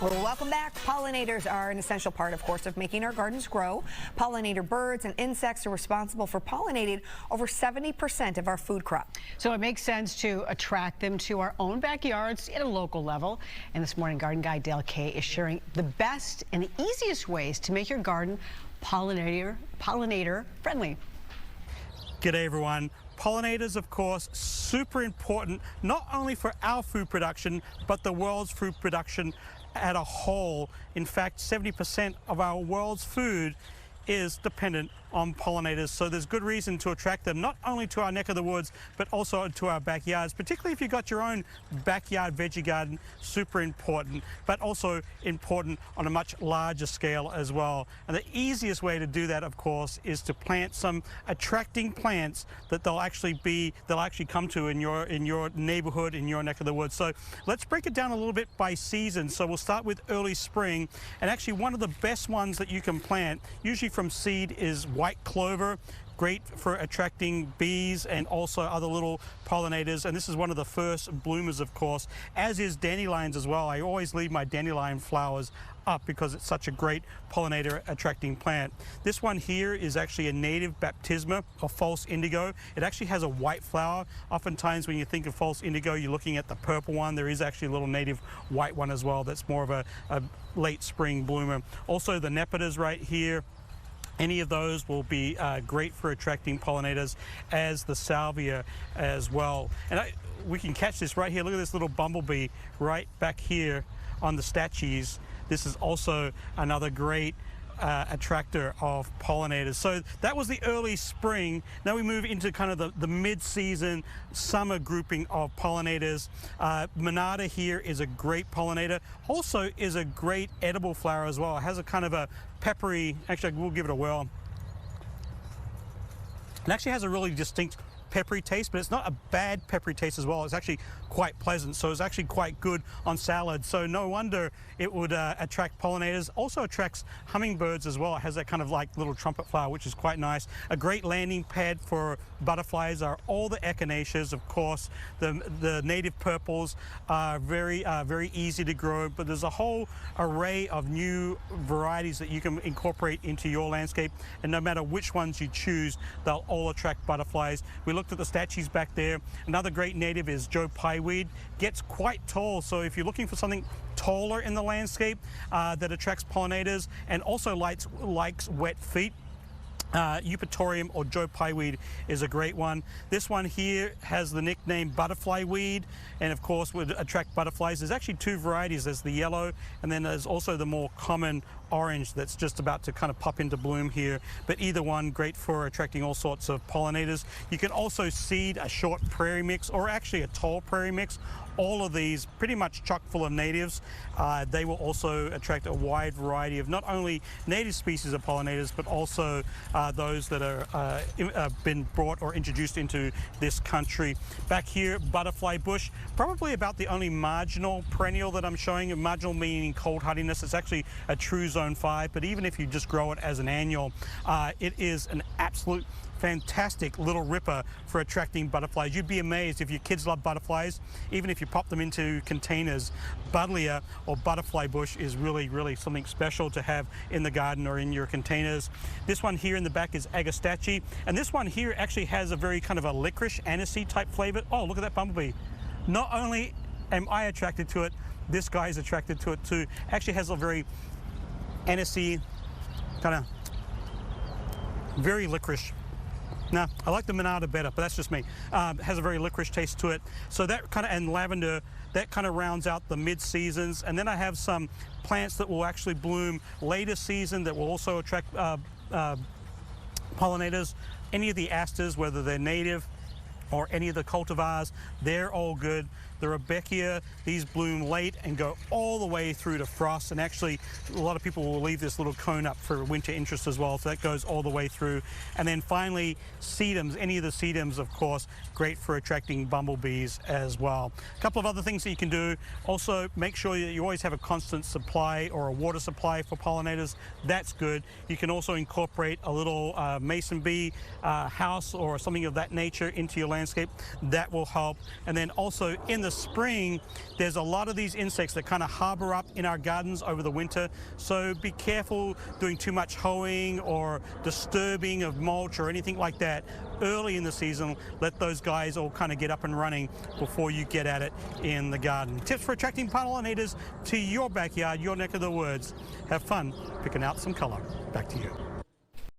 Well, welcome back. Pollinators are an essential part, of course, of making our gardens grow. Pollinator birds and insects are responsible for pollinating over 70% of our food crop. So it makes sense to attract them to our own backyards at a local level. And this morning, garden guide Dale Kay is sharing the best and the easiest ways to make your garden pollinator friendly. G'day everyone. Pollinators, of course, super important, not only for our food production, but the world's food production as a whole. In fact, 70% of our world's food is dependent on pollinators, so there's good reason to attract them not only to our neck of the woods but also to our backyards, particularly if you've got your own backyard veggie garden. Super important, but also important on a much larger scale as well. And the easiest way to do that, of course, is to plant some attracting plants that they'll actually come to in your neighborhood, in your neck of the woods. So let's break it down a little bit by season. So we'll start with early spring, and actually one of the best ones that you can plant, usually from seed, is white clover. Great for attracting bees and also other little pollinators, and this is one of the first bloomers, of course, as is dandelions as well. I always leave my dandelion flowers up because it's such a great pollinator attracting plant. This one here is actually a native baptisma of false indigo. It actually has a white flower. Oftentimes when you think of false indigo, you're looking at the purple one. There is actually a little native white one as well that's more of a late spring bloomer. Also the nepidas right here, any of those will be great for attracting pollinators, as the salvia as well. And we can catch this right here. Look at this little bumblebee right back here on the statues. This is also another great attractor of pollinators. So that was the early spring. Now we move into kind of the mid-season summer grouping of pollinators. Monarda here is a great pollinator. Also is a great edible flower as well. It has a kind of a peppery, actually we'll give it a whirl. It actually has a really distinct peppery taste, but it's not a bad peppery taste as well. It's actually quite pleasant, so it's actually quite good on salad. So no wonder it would attract pollinators. Also attracts hummingbirds as well. It has that kind of like little trumpet flower, which is quite nice. A great landing pad for butterflies are all the echinaceas, of course. The native purples are very easy to grow, but there's a whole array of new varieties that you can incorporate into your landscape, and no matter which ones you choose, they'll all attract butterflies. We looked at the statues back there. Another great native is Joe Pyeweed. Gets quite tall, so if you're looking for something taller in the landscape that attracts pollinators and also likes wet feet, Eupatorium or Joe Pyeweed is a great one. This one here has the nickname butterfly weed, and of course would attract butterflies. There's actually two varieties. There's the yellow, and then there's also the more common orange that's just about to kind of pop into bloom here. But either one, great for attracting all sorts of pollinators. You can also seed a short prairie mix or actually a tall prairie mix. All of these pretty much chock full of natives. They will also attract a wide variety of not only native species of pollinators, but also those that are been brought or introduced into this country. Back here, butterfly bush, probably about the only marginal perennial that I'm showing. Marginal meaning cold hardiness. It's actually a true zone 5, but even if you just grow it as an annual, it is an absolute fantastic little ripper for attracting butterflies. You'd be amazed if your kids love butterflies, even if you pop them into containers. Buddleia or butterfly bush is really something special to have in the garden or in your containers. This one here in the back is agastache, and this one here actually has a very kind of a licorice aniseed type flavor. Oh, look at that bumblebee. Not only am I attracted to it, this guy is attracted to it too. Actually has a very aniseed, kind of very licorice. Now, I like the Monarda better, but that's just me. Has a very licorice taste to it. So that kind of, and lavender, that kind of rounds out the mid-seasons. And then I have some plants that will actually bloom later season that will also attract pollinators. Any of the asters, whether they're native or any of the cultivars, they're all good. The Rebecca, these bloom late and go all the way through to frost, and actually a lot of people will leave this little cone up for winter interest as well, so that goes all the way through. And then finally, sedums, any of the sedums, of course, great for attracting bumblebees as well. A couple of other things that you can do. Also, make sure that you always have a constant supply or a water supply for pollinators. That's good. You can also incorporate a little mason bee house or something of that nature into your landscape. That will help. And then also in the the spring, there's a lot of these insects that kind of harbor up in our gardens over the winter. So be careful doing too much hoeing or disturbing of mulch or anything like that early in the season. Let those guys all kind of get up and running before you get at it in the garden. Tips for attracting pollinators to your backyard, your neck of the woods. Have fun picking out some color. Back to you.